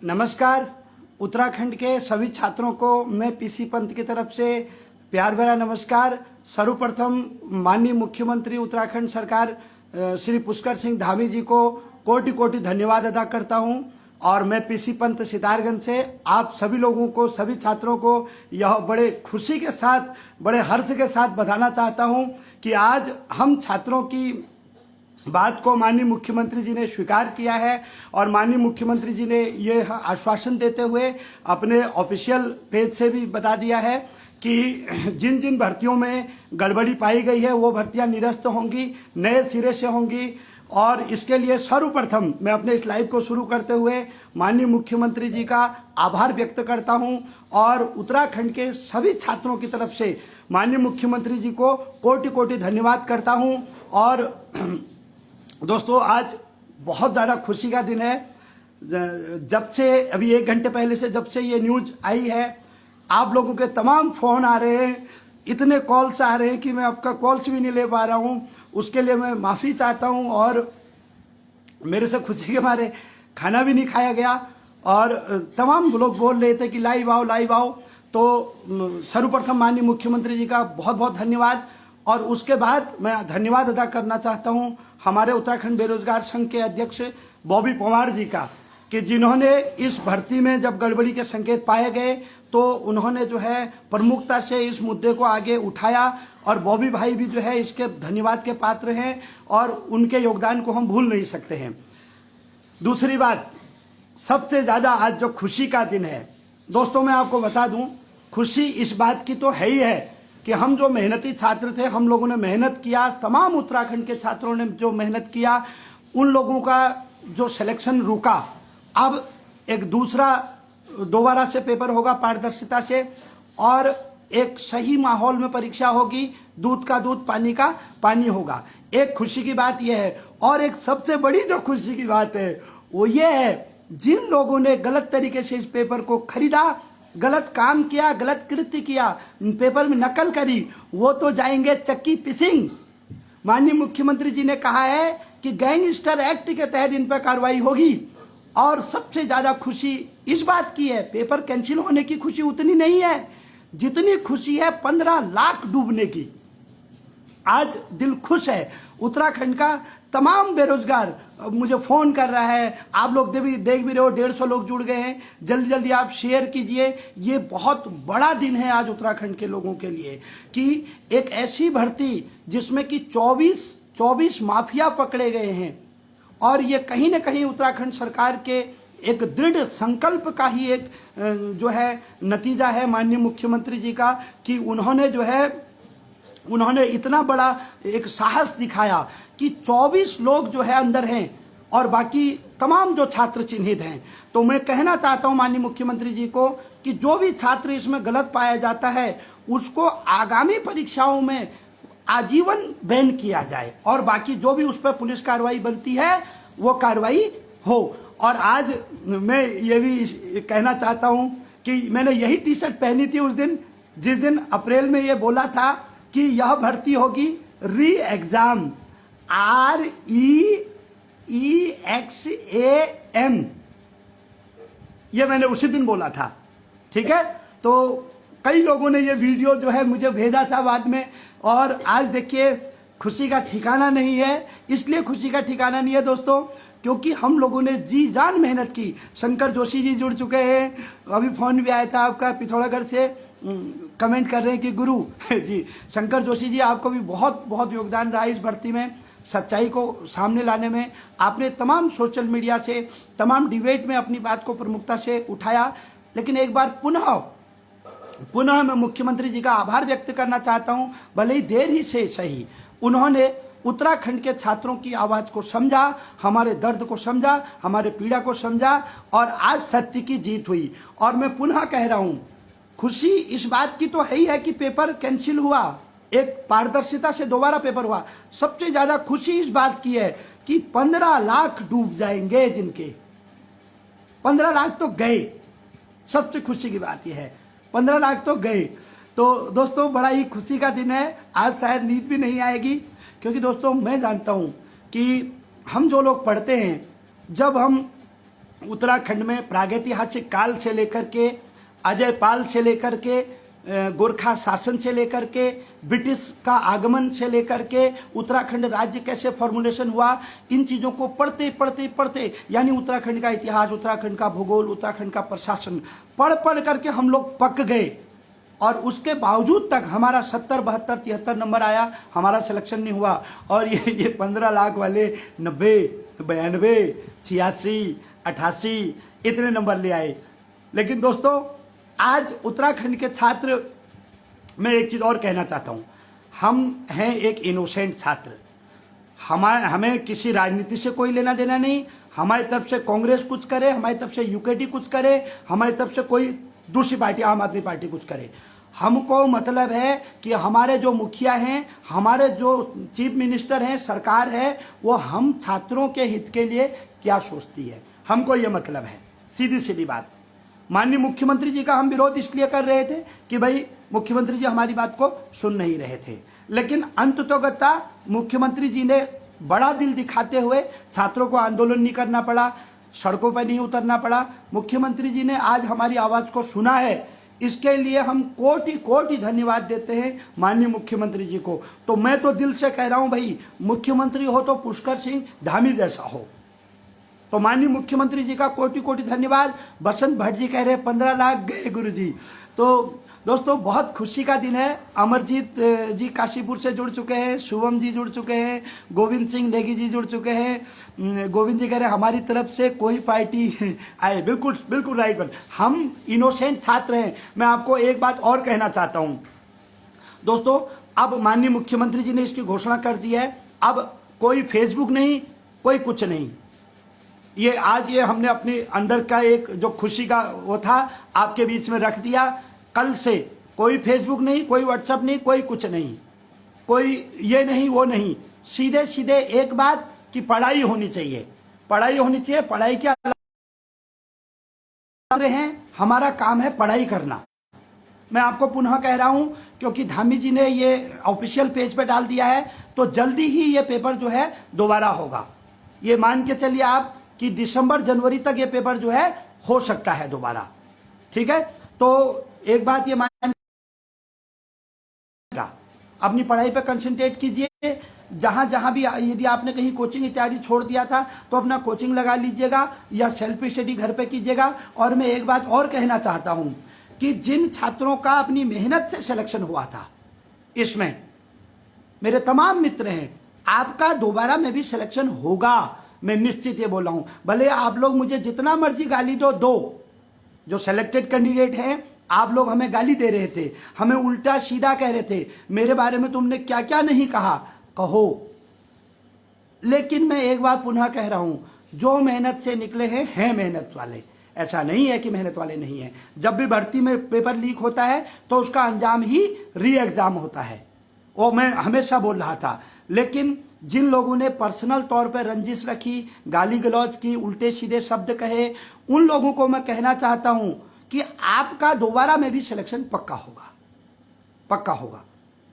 नमस्कार। उत्तराखंड के सभी छात्रों को मैं पीसी पंत की तरफ से प्यार भरा नमस्कार। सर्वप्रथम माननीय मुख्यमंत्री उत्तराखंड सरकार श्री पुष्कर सिंह धामी जी को कोटि कोटि धन्यवाद अदा करता हूं और मैं पीसी पंत सितारगंज से आप सभी लोगों को, सभी छात्रों को यह बड़े खुशी के साथ, बड़े हर्ष के साथ बताना चाहता हूं कि आज हम छात्रों की बात को माननीय मुख्यमंत्री जी ने स्वीकार किया है और माननीय मुख्यमंत्री जी ने ये आश्वासन देते हुए अपने ऑफिशियल पेज से भी बता दिया है कि जिन जिन भर्तियों में गड़बड़ी पाई गई है वो भर्तियां निरस्त होंगी, नए सिरे से होंगी। और इसके लिए सर्वप्रथम मैं अपने इस लाइव को शुरू करते हुए माननीय मुख्यमंत्री जी का आभार व्यक्त करता हूं और उत्तराखंड के सभी छात्रों की तरफ से माननीय मुख्यमंत्री जी को कोटि कोटि धन्यवाद करता हूं। और दोस्तों, आज बहुत ज़्यादा खुशी का दिन है। जब से अभी 1 घंटे पहले से जब से ये न्यूज़ आई है, आप लोगों के तमाम फ़ोन आ रहे हैं, इतने कॉल्स आ रहे हैं कि मैं आपका कॉल्स भी नहीं ले पा रहा हूँ। उसके लिए मैं माफ़ी चाहता हूँ और मेरे से खुशी के मारे खाना भी नहीं खाया गया और तमाम लोग बोल रहे थे कि लाइव आओ लाइव आओ। तो सर्वप्रथम माननीय मुख्यमंत्री जी का बहुत बहुत धन्यवाद। और उसके बाद मैं धन्यवाद अदा करना चाहता हूं हमारे उत्तराखंड बेरोजगार संघ के अध्यक्ष बॉबी पवार जी का, कि जिन्होंने इस भर्ती में जब गड़बड़ी के संकेत पाए गए तो उन्होंने जो है प्रमुखता से इस मुद्दे को आगे उठाया और बॉबी भाई भी जो है इसके धन्यवाद के पात्र हैं और उनके योगदान को हम भूल नहीं सकते हैं। दूसरी बात, सबसे ज़्यादा आज जो खुशी का दिन है दोस्तों, मैं आपको बता दूं, खुशी इस बात की तो है ही है कि हम जो मेहनती छात्र थे, हम लोगों ने मेहनत किया, तमाम उत्तराखंड के छात्रों ने जो मेहनत किया, उन लोगों का जो सिलेक्शन रुका, अब एक दोबारा से पेपर होगा पारदर्शिता से और एक सही माहौल में परीक्षा होगी, दूध का दूध पानी का पानी होगा। एक खुशी की बात यह है। और एक सबसे बड़ी जो खुशी की बात है वो ये है, जिन लोगों ने गलत तरीके से इस पेपर को खरीदा, गलत काम किया, गलत कृत्य किया, पेपर में नकल करी, वो तो जाएंगे चक्की पिसिंग। माननीय मुख्यमंत्री जी ने कहा है कि गैंगस्टर एक्ट के तहत इन पर कार्रवाई होगी। और सबसे ज्यादा खुशी इस बात की है, पेपर कैंसिल होने की खुशी उतनी नहीं है जितनी खुशी है 15 लाख डूबने की। आज दिल खुश है। उत्तराखंड का तमाम बेरोजगार मुझे फ़ोन कर रहा है, आप लोग देख भी रहे हो, 150 लोग जुड़ गए हैं। जल्दी जल्दी आप शेयर कीजिए। ये बहुत बड़ा दिन है आज उत्तराखंड के लोगों के लिए कि एक ऐसी भर्ती जिसमें कि 24 माफिया पकड़े गए हैं और ये कहीं ना कहीं उत्तराखंड सरकार के एक दृढ़ संकल्प का ही एक जो है नतीजा है माननीय मुख्यमंत्री जी का, कि उन्होंने इतना बड़ा एक साहस दिखाया कि 24 लोग जो है अंदर हैं और बाकी तमाम जो छात्र चिन्हित हैं। तो मैं कहना चाहता हूं माननीय मुख्यमंत्री जी को कि जो भी छात्र इसमें गलत पाया जाता है उसको आगामी परीक्षाओं में आजीवन बैन किया जाए और बाकी जो भी उस पर पुलिस कार्रवाई बनती है वो कार्रवाई हो। और आज मैं ये भी कहना चाहता हूं कि मैंने यही टी शर्ट पहनी थी उस दिन, जिस दिन अप्रैल में ये बोला था कि यह भर्ती होगी री एग्जाम, REEXAM, ये मैंने उसी दिन बोला था। ठीक है, तो कई लोगों ने ये वीडियो जो है मुझे भेजा था बाद में और आज देखिए खुशी का ठिकाना नहीं है। इसलिए खुशी का ठिकाना नहीं है दोस्तों क्योंकि हम लोगों ने जी जान मेहनत की। शंकर जोशी जी जुड़ चुके हैं, अभी फोन भी आया था आपका पिथौरागढ़ से, कमेंट कर रहे हैं कि गुरु जी शंकर जोशी जी, आपको भी बहुत बहुत योगदान रहा इस भर्ती में, सच्चाई को सामने लाने में। आपने तमाम सोशल मीडिया से, तमाम डिबेट में अपनी बात को प्रमुखता से उठाया। लेकिन एक बार पुनः मैं मुख्यमंत्री जी का आभार व्यक्त करना चाहता हूं, भले ही देर ही से सही। उन्होंने उत्तराखंड के छात्रों की आवाज को समझा, हमारे दर्द को समझा, हमारे पीड़ा को समझा और आज सत्य की जीत हुई। और मैं पुनः कह रहा हूं, खुशी इस बात की तो है ही है कि पेपर कैंसिल हुआ, एक पारदर्शिता से दोबारा पेपर हुआ। सबसे ज्यादा खुशी इस बात की है कि 15 लाख डूब जाएंगे, जिनके 15 लाख तो गए। सबसे खुशी की बात यह है 15 लाख तो गए। तो दोस्तों बड़ा ही खुशी का दिन है। आज शायद नींद भी नहीं आएगी क्योंकि दोस्तों मैं जानता हूं कि हम जो लोग पढ़ते हैं, जब हम उत्तराखंड में प्रागैतिहासिक काल से लेकर के, अजय पाल से लेकर के, गोरखा शासन से लेकर के, ब्रिटिश का आगमन से लेकर के उत्तराखंड राज्य कैसे फॉर्मुलेशन हुआ, इन चीज़ों को पढ़ते पढ़ते पढ़ते, यानी उत्तराखंड का इतिहास, उत्तराखंड का भूगोल, उत्तराखंड का प्रशासन पढ़ पढ़ करके हम लोग पक गए। और उसके बावजूद तक हमारा 70, 72, 73 नंबर आया, हमारा सिलेक्शन नहीं हुआ। और ये 15 लाख वाले 90, 92, 86, 88 इतने नंबर ले आए। लेकिन दोस्तों, आज उत्तराखंड के छात्र, मैं एक चीज़ और कहना चाहता हूँ, हम हैं एक इनोसेंट छात्र। हमें किसी राजनीति से कोई लेना देना नहीं। हमारी तरफ से कांग्रेस कुछ करे, हमारी तरफ से यूकेडी कुछ करे, हमारी तरफ से कोई दूसरी पार्टी, आम आदमी पार्टी कुछ करे। हमको मतलब है कि हमारे जो मुखिया हैं, हमारे जो चीफ मिनिस्टर हैं, सरकार है, वो हम छात्रों के हित के लिए क्या सोचती है, हमको ये मतलब है। सीधी सीधी बात। माननीय मुख्यमंत्री जी का हम विरोध इसलिए कर रहे थे कि भाई मुख्यमंत्री जी हमारी बात को सुन नहीं रहे थे। लेकिन अंततोगत्ता मुख्यमंत्री जी ने बड़ा दिल दिखाते हुए छात्रों को आंदोलन नहीं करना पड़ा, सड़कों पर नहीं उतरना पड़ा। मुख्यमंत्री जी ने आज हमारी आवाज़ को सुना है, इसके लिए हम कोटि कोटि धन्यवाद देते हैं माननीय मुख्यमंत्री जी को। तो मैं तो दिल से कह रहा हूं भाई, मुख्यमंत्री हो तो पुष्कर सिंह धामी जैसा हो। तो माननीय मुख्यमंत्री जी का कोटि कोटि धन्यवाद। बसंत भट्ट जी कह रहे 15 लाख गए गुरुजी। तो दोस्तों, बहुत खुशी का दिन है। अमरजीत जी काशीपुर से जुड़ चुके हैं, शुभम जी जुड़ चुके हैं, गोविंद सिंह नेगी जी जुड़ चुके हैं। गोविंद जी कह रहे हमारी तरफ से कोई पार्टी आए। बिल्कुल बिल्कुल राइट बात। हम इनोसेंट छात्र हैं। मैं आपको एक बात और कहना चाहता हूं दोस्तों, अब माननीय मुख्यमंत्री जी ने इसकी घोषणा कर दी है। अब कोई फेसबुक नहीं, कोई कुछ नहीं। ये आज ये हमने अपने अंदर का एक जो खुशी का वो था आपके बीच में रख दिया। कल से कोई फेसबुक नहीं, कोई व्हाट्सएप नहीं, कोई कुछ नहीं, कोई ये नहीं वो नहीं। सीधे सीधे एक बात कि पढ़ाई होनी चाहिए, पढ़ाई होनी चाहिए। पढ़ाई क्या हैं, हमारा काम है पढ़ाई करना। मैं आपको पुनः कह रहा हूं, क्योंकि धामी जी ने ये ऑफिशियल पेज पे डाल दिया है, तो जल्दी ही ये पेपर जो है दोबारा होगा। ये मान के चलिए आप कि दिसंबर जनवरी तक ये पेपर जो है हो सकता है दोबारा। ठीक है, तो एक बात ये मान, अपनी पढ़ाई पे कंसंट्रेट कीजिए। जहां जहां भी यदि आपने कहीं कोचिंग इत्यादि छोड़ दिया था तो अपना कोचिंग लगा लीजिएगा या सेल्फ स्टडी घर पे कीजिएगा। और मैं एक बात और कहना चाहता हूं कि जिन छात्रों का अपनी मेहनत से सिलेक्शन हुआ था, इसमें मेरे तमाम मित्र हैं, आपका दोबारा में भी सिलेक्शन होगा। मैं निश्चित ये बोल रहा हूं। भले आप लोग मुझे जितना मर्जी गाली दो, जो सिलेक्टेड कैंडिडेट हैं, आप लोग हमें गाली दे रहे थे, हमें उल्टा सीधा कह रहे थे, मेरे बारे में तुमने क्या क्या नहीं कहा, कहो। लेकिन मैं एक बात पुनः कह रहा हूं, जो मेहनत से निकले हैं मेहनत वाले। ऐसा नहीं है कि मेहनत वाले नहीं है। जब भी भर्ती में पेपर लीक होता है तो उसका अंजाम ही री एग्जाम होता है, वो मैं हमेशा बोल रहा था। लेकिन जिन लोगों ने पर्सनल तौर पर रंजिश रखी, गाली गलौज की, उल्टे सीधे शब्द कहे, उन लोगों को मैं कहना चाहता हूं कि आपका दोबारा में भी सिलेक्शन पक्का होगा, पक्का होगा।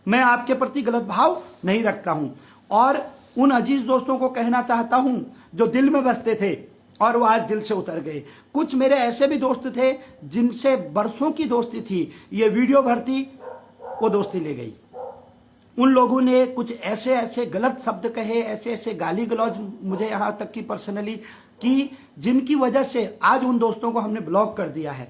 मैं आपके प्रति गलत भाव नहीं रखता हूं। और उन अजीज दोस्तों को कहना चाहता हूं जो दिल में बसते थे और वो आज दिल से उतर गए। कुछ मेरे ऐसे भी दोस्त थे जिनसे बरसों की दोस्ती थी, ये वीडियो भरती वो दोस्ती ले गई। उन लोगों ने कुछ ऐसे ऐसे गलत शब्द कहे, ऐसे ऐसे गाली गलौज मुझे यहाँ तक की पर्सनली की, जिनकी वजह से आज उन दोस्तों को हमने ब्लॉक कर दिया है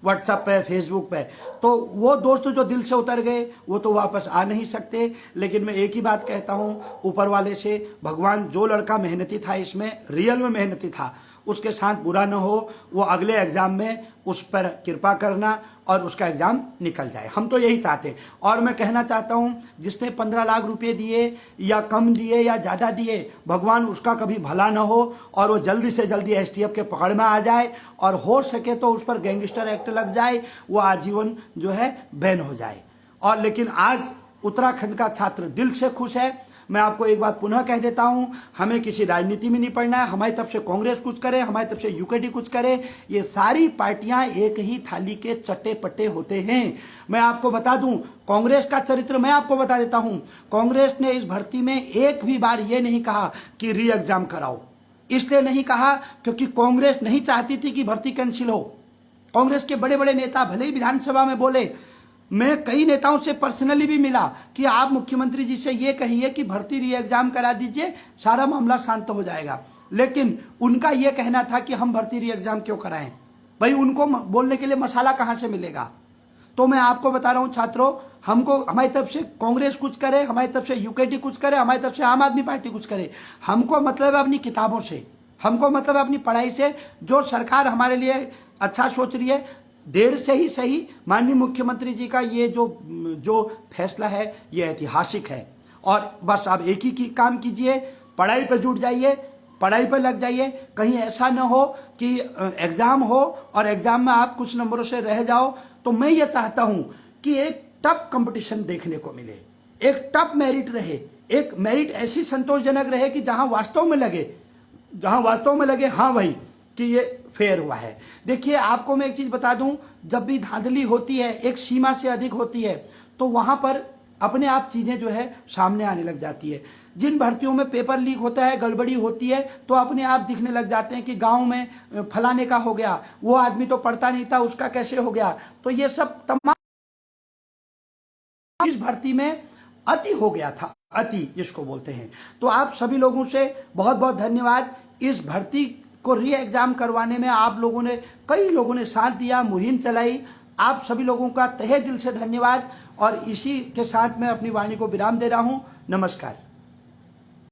व्हाट्सएप पे, फेसबुक पे। तो वो दोस्त जो दिल से उतर गए वो तो वापस आ नहीं सकते। लेकिन मैं एक ही बात कहता हूँ ऊपर वाले से, भगवान जो लड़का मेहनती था, इसमें रियल में मेहनती था, उसके साथ बुरा न हो, वो अगले एग्जाम में उस पर कृपा करना और उसका एग्जाम निकल जाए। हम तो यही चाहते हैं। और मैं कहना चाहता हूं, जिसने 15 लाख रुपए दिए या कम दिए या ज़्यादा दिए, भगवान उसका कभी भला न हो और वो जल्दी से जल्दी एसटीएफ के पकड़ में आ जाए और हो सके तो उस पर गैंगस्टर एक्ट लग जाए, वो आजीवन जो है बैन हो जाए। और लेकिन आज उत्तराखंड का छात्र दिल से खुश है। मैं आपको एक बात पुनः कह देता हूं, हमें किसी राजनीति में नहीं पड़ना है। हमारी तरफ से कांग्रेस कुछ करे, हमारी तरफ से यूकेडी कुछ करे, ये सारी पार्टियां एक ही थाली के चट्टे पट्टे होते हैं। मैं आपको बता दूं, कांग्रेस का चरित्र मैं आपको बता देता हूं। कांग्रेस ने इस भर्ती में एक भी बार ये नहीं कहा कि री एग्जाम कराओ। इसलिए नहीं कहा क्योंकि कांग्रेस नहीं चाहती थी कि भर्ती कैंसिल हो। कांग्रेस के बड़े बड़े नेता भले ही विधानसभा में बोले, मैं कई नेताओं से पर्सनली भी मिला कि आप मुख्यमंत्री जी से ये कहिए कि भर्ती री एग्जाम करा दीजिए, सारा मामला शांत हो जाएगा। लेकिन उनका ये कहना था कि हम भर्ती री एग्जाम क्यों कराएं, भाई उनको बोलने के लिए मसाला कहाँ से मिलेगा। तो मैं आपको बता रहा हूँ छात्रों, हमको हमारी तरफ से कांग्रेस कुछ करे, हमारी तरफ से यूकेटी कुछ करे, हमारी तरफ से आम आदमी पार्टी कुछ करे, हमको मतलब है अपनी किताबों से, हमको मतलब है अपनी पढ़ाई से। जो सरकार हमारे लिए अच्छा सोच रही है, देर से ही सही, माननीय मुख्यमंत्री जी का ये जो फैसला है ये ऐतिहासिक है। और बस आप एक ही काम कीजिए, पढ़ाई पर जुट जाइए, पढ़ाई पर लग जाइए। कहीं ऐसा ना हो कि एग्ज़ाम हो और एग्ज़ाम में आप कुछ नंबरों से रह जाओ। तो मैं ये चाहता हूँ कि एक टफ कंपटीशन देखने को मिले, एक टफ मेरिट रहे, एक मेरिट ऐसी संतोषजनक रहे कि जहाँ वास्तव में लगे हाँ भाई कि ये फेयर हुआ है। देखिए आपको मैं एक चीज़ बता दूं, जब भी धांधली होती है, एक सीमा से अधिक होती है, तो वहाँ पर अपने आप चीज़ें जो है सामने आने लग जाती है। जिन भर्तियों में पेपर लीक होता है, गड़बड़ी होती है, तो अपने आप दिखने लग जाते हैं कि गांव में फलाने का हो गया, वो आदमी तो पढ़ता नहीं था, उसका कैसे हो गया। तो ये सब तमाम इस भर्ती में अति हो गया था, अति जिसको बोलते हैं। तो आप सभी लोगों से बहुत बहुत धन्यवाद। इस भर्ती को री एग्जाम करवाने में आप लोगों ने, कई लोगों ने साथ दिया, मुहिम चलाई। आप सभी लोगों का तहे दिल से धन्यवाद। और इसी के साथ मैं अपनी वाणी को विराम दे रहा हूं। नमस्कार।